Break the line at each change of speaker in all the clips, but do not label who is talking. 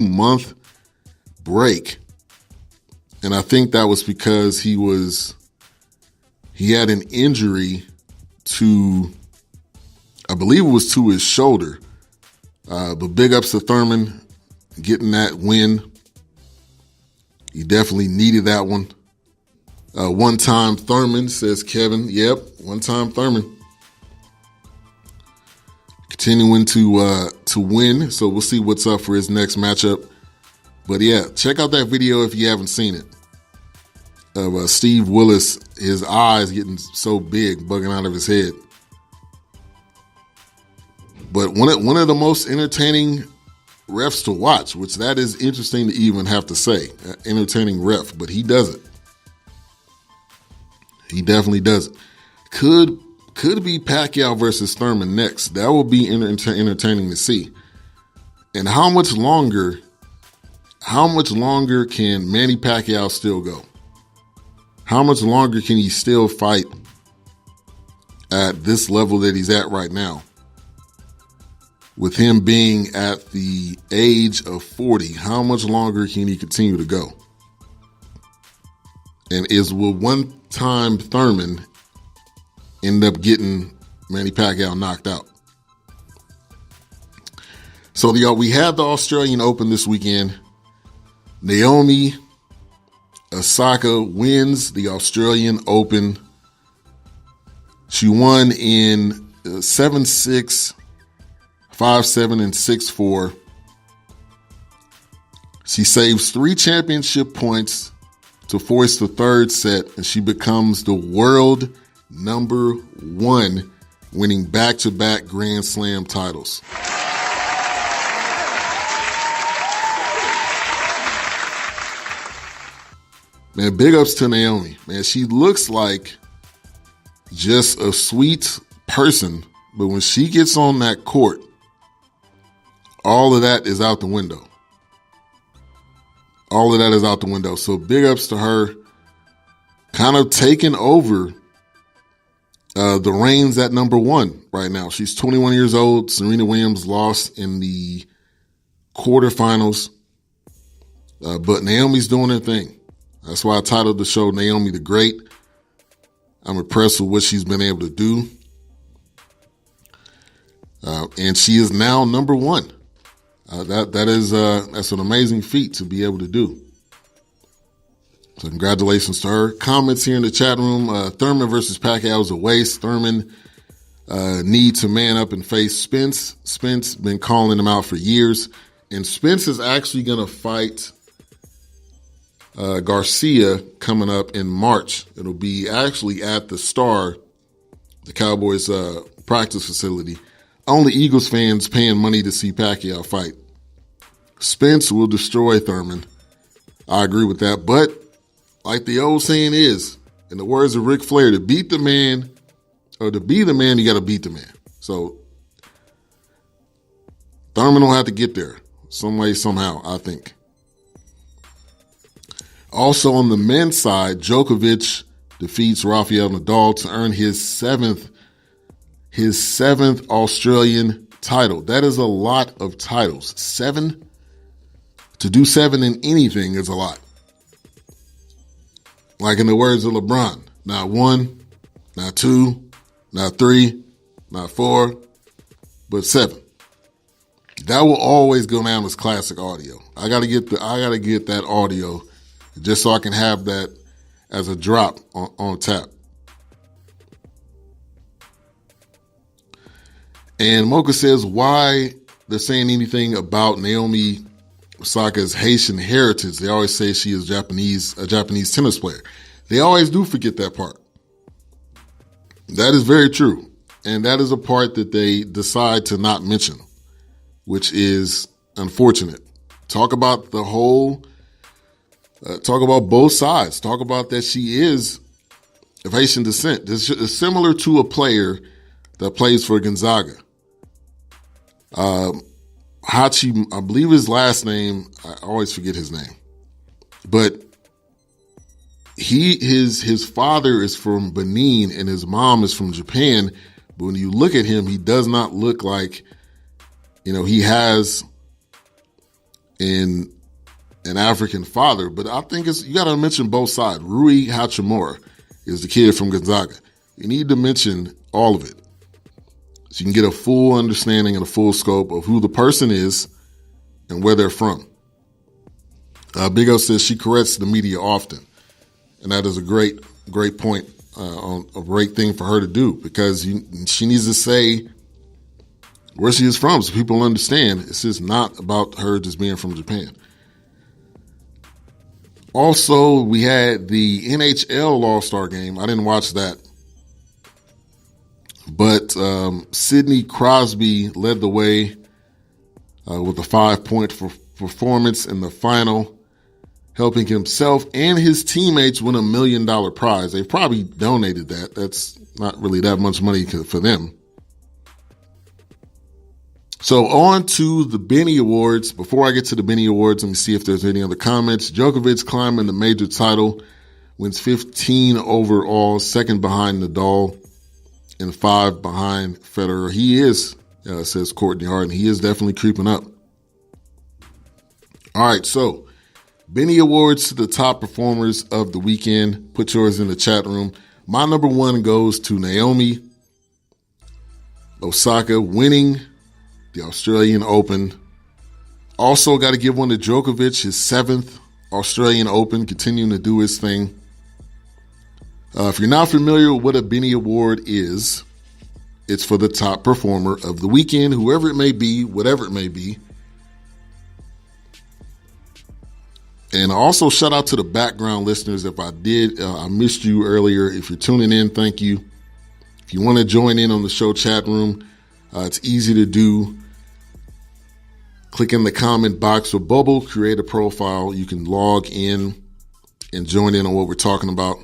month break. And I think that was because he had an injury to, I believe it was to his shoulder. But big ups to Thurman getting that win. He definitely needed that one. One time Thurman, says Kevin. Yep, one time Thurman. Continuing to win, so we'll see what's up for his next matchup. But yeah, check out that video if you haven't seen it. Of Steve Willis, his eyes getting so big, bugging out of his head. But one of the most entertaining refs to watch, which that is interesting to even have to say, entertaining ref, but he does it. He definitely does it. Could be Pacquiao versus Thurman next. That will be entertaining to see. And how much longer can Manny Pacquiao still go? How much longer can he still fight at this level that he's at right now? With him being at the age of 40, how much longer can he continue to go? And will one-time Thurman end up getting Manny Pacquiao knocked out? So we had the Australian Open this weekend. Naomi Osaka wins the Australian Open. She won in 7-6, 5-7, and 6-4. She saves 3 championship points to force the third set, and she becomes the world number 1, winning back-to-back Grand Slam titles. Man, big ups to Naomi. Man, she looks like just a sweet person, but when she gets on that court, all of that is out the window. All of that is out the window. So big ups to her, kind of taking over the reins at number 1 right now. She's 21 years old. Serena Williams lost in the quarterfinals, but Naomi's doing her thing. That's why I titled the show Naomi the Great. I'm impressed with what she's been able to do. And she is now number 1. That's an amazing feat to be able to do. So congratulations to her. Comments here in the chat room. Thurman versus Pacquiao is a waste. Thurman need to man up and face Spence. Spence been calling him out for years. And Spence is actually going to fight Garcia coming up in March. It'll be actually at the Star, the Cowboys practice facility. Only Eagles fans paying money to see Pacquiao fight. Spence will destroy Thurman. I agree with that. But like the old saying is, in the words of Ric Flair, to beat the man, or to be the man, you got to beat the man. So Thurman will have to get there some way, somehow, I think. Also on the men's side, Djokovic defeats Rafael Nadal to earn his seventh Australian title. That is a lot of titles. 7? To do 7 in anything is a lot. Like in the words of LeBron, not 1, not 2, not 3, not 4, but 7. That will always go down as classic audio. I gotta get that audio just so I can have that as a drop on tap. And Mocha says, why they're saying anything about Naomi Osaka's Haitian heritage? They always say she is a Japanese tennis player. They always do forget that part. That is very true. And that is a part that they decide to not mention, which is unfortunate. Talk about the whole, talk about both sides. Talk about that she is of Haitian descent. It's similar to a player that plays for Gonzaga. Hachi, I believe his last name, I always forget his name. But his father is from Benin and his mom is from Japan. But when you look at him, he does not look like, he has and an African father. But I think you got to mention both sides. Rui Hachimura is the kid from Gonzaga. You need to mention all of it so you can get a full understanding and a full scope of who the person is and where they're from. Big O says she corrects the media often, and that is a great point, a great thing for her to do, because she needs to say where she is from so people understand it's just not about her just being from Japan. Also, we had the NHL All-Star game. I didn't watch that. But Sidney Crosby led the way with a 5-point performance in the final, helping himself and his teammates win $1 million prize. They probably donated that. That's not really that much money for them. So on to the Benny Awards. Before I get to the Benny Awards, let me see if there's any other comments. Djokovic climbing the major title, wins 15 overall, second behind Nadal, and 5 behind Federer. He is, says Courtney Harden, he is definitely creeping up. All right, so Benny Awards to the top performers of the weekend. Put yours in the chat room. My number one goes to Naomi Osaka, winning the Australian Open. Also got to give one to Djokovic, his 7th Australian Open, continuing to do his thing. If you're not familiar with what a Benny Award is, it's for the top performer of the weekend, whoever it may be, whatever it may be. And also shout out to the background listeners. If I did, I missed you earlier. If you're tuning in, thank you. If you want to join in on the show chat room, it's easy to do. Click in the comment box or bubble, create a profile. You can log in and join in on what we're talking about.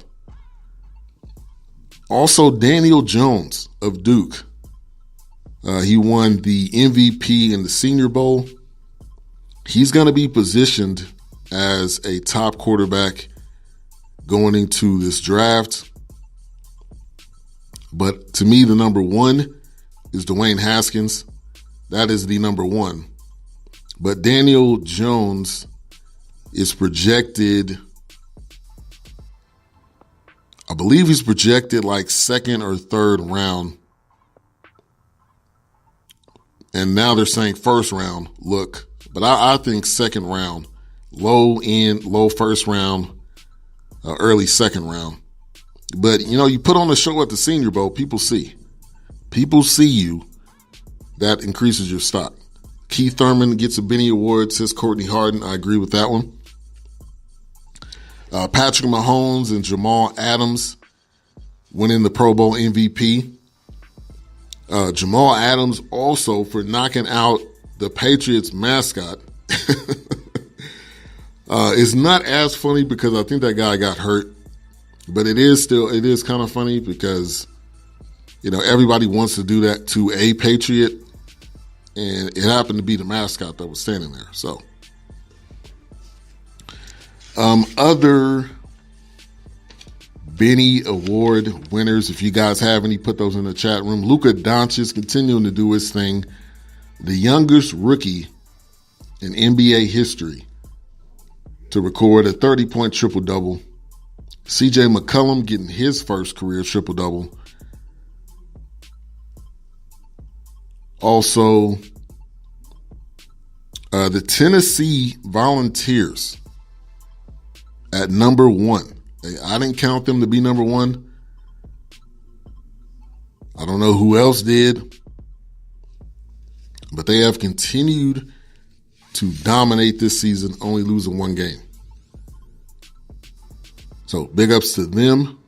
Also, Daniel Jones of Duke. He won the MVP in the Senior Bowl. He's going to be positioned as a top quarterback going into this draft. But to me, the number one is Dwayne Haskins. That is the number one. But Daniel Jones is projected, I believe he's projected like second or third round. And now they're saying first round look. But I think second round, low first round, early second round. But, you put on a show at the Senior Bowl, people see. People see you. That increases your stock. Keith Thurman gets a Benny Award, says Courtney Harden. I agree with that one. Patrick Mahomes and Jamal Adams winning the Pro Bowl MVP. Jamal Adams also for knocking out the Patriots mascot. It's not as funny because I think that guy got hurt, but it is kind of funny because, everybody wants to do that to a Patriot, and it happened to be the mascot that was standing there. So, other Benny Award winners, if you guys have any, put those in the chat room. Luka Doncic continuing to do his thing. The youngest rookie in NBA history to record a 30-point triple-double. CJ McCollum getting his first career triple-double. Also, the Tennessee Volunteers at number one. I didn't count them to be number one. I don't know who else did, but they have continued to dominate this season, only losing one game. So big ups to them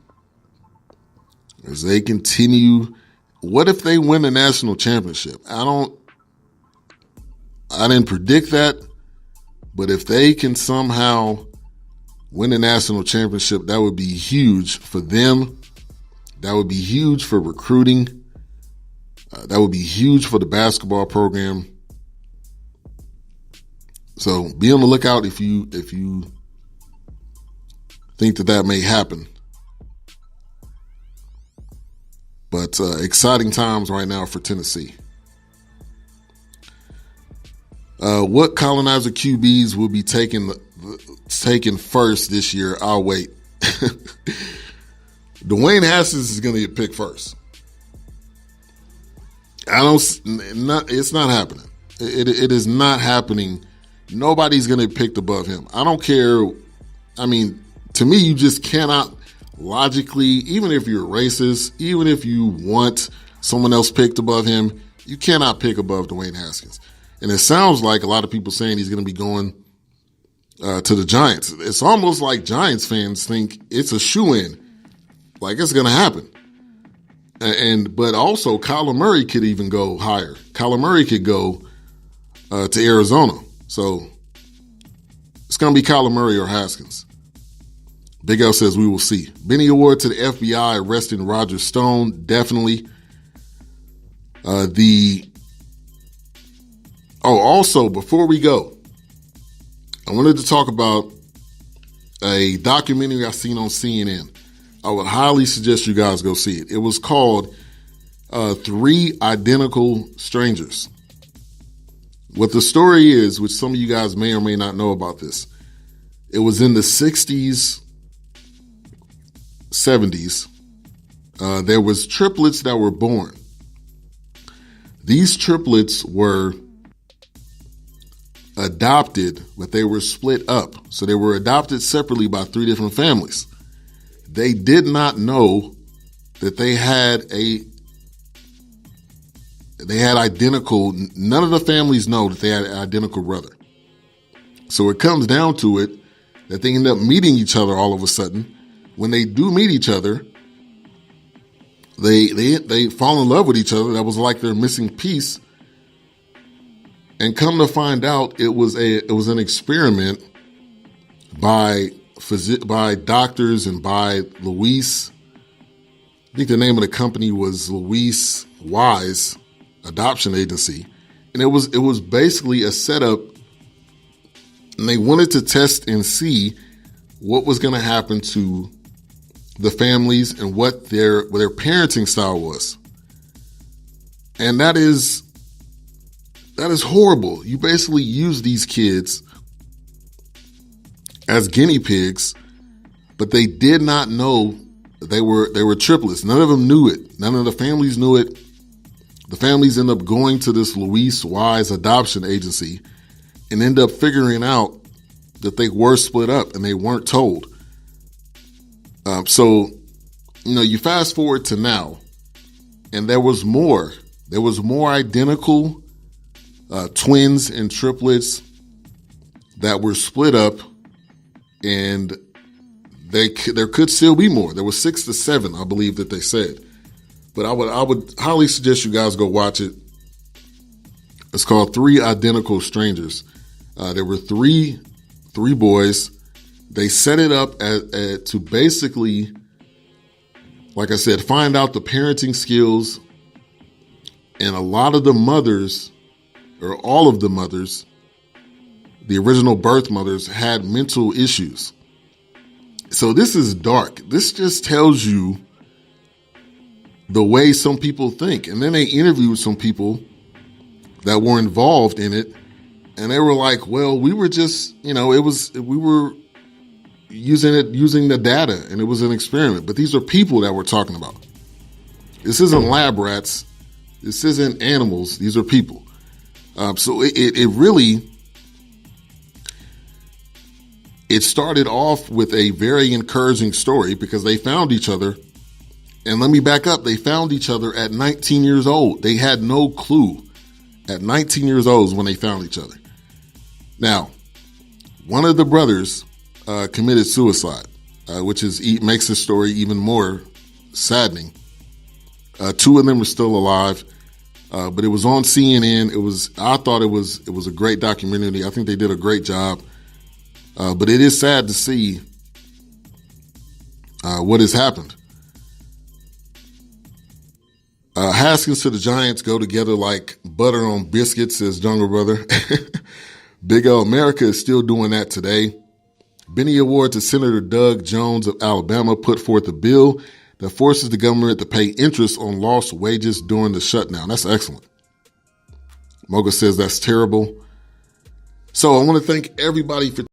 as they continue. What if they win the national championship? I didn't predict that, but if they can somehow win the national championship, that would be huge for them. That would be huge for recruiting. That would be huge for the basketball program. So be on the lookout if you think that may happen. But exciting times right now for Tennessee. What colonizer QBs will be taken first this year? I'll wait. Dwayne Haskins is going to get picked first. It's not happening. It is not happening. Nobody's going to get picked above him. I don't care. I mean, to me, you just cannot logically, even if you're racist, even if you want someone else picked above him, you cannot pick above Dwayne Haskins. And it sounds like a lot of people saying he's going to be going to the Giants. It's almost like Giants fans think it's a shoo-in, like it's going to happen. But also Kyler Murray could even go higher. Kyler Murray could go to Arizona. So it's going to be Kyler Murray or Haskins. Big L says we will see. Benny Award to the FBI arresting Roger Stone. Definitely. Also, before we go, I wanted to talk about a documentary I seen on CNN. I would highly suggest you guys go see it. It was called Three Identical Strangers. What the story is, which some of you guys may or may not know about this, it was in the 60s, 70s. There was triplets that were born. These triplets were adopted, but they were split up. So they were adopted separately by three different families. They did not know that they had identical, none of the families know that they had an identical brother. So it comes down to it that they end up meeting each other all of a sudden. When they do meet each other, they fall in love with each other. That was like their missing piece. And come to find out, it was an experiment by doctors and by Luis. I think the name of the company was Luis Wise Adoption Agency, and it was basically a setup. And they wanted to test and see what was going to happen to the families and what their parenting style was. And that is horrible. You basically use these kids as guinea pigs, but they did not know they were triplets. None of them knew it. None of the families knew it. The families end up going to this Luis Wise Adoption Agency and end up figuring out that they were split up and they weren't told. So, you fast forward to now, and there was more identical twins and triplets that were split up, and there could still be more. There was 6 to 7, I believe that they said. But I would highly suggest you guys go watch it. It's called Three Identical Strangers. There were three boys. They set it up to basically, like I said, find out the parenting skills. And a lot of the mothers, or all of the mothers, the original birth mothers, had mental issues. So this is dark. This just tells you the way some people think. And then they interviewed some people that were involved in it. And they were like, well, we were just, we were using the data, and it was an experiment. But these are people that we're talking about. This isn't lab rats. This isn't animals. These are people. So it really, it started off with a very encouraging story because they found each other. And let me back up. They found each other at 19 years old. They had no clue. At 19 years old is when they found each other. Now, one of the brothers committed suicide, which makes the story even more saddening. 2 of them are still alive, but it was on CNN. I thought it was a great documentary. I think they did a great job, but it is sad to see what has happened. Haskins to the Giants go together like butter on biscuits, says Jungle Brother. Big L America is still doing that today. Benny Award to Senator Doug Jones of Alabama put forth a bill that forces the government to pay interest on lost wages during the shutdown. That's excellent. Moga says that's terrible. So I want to thank everybody for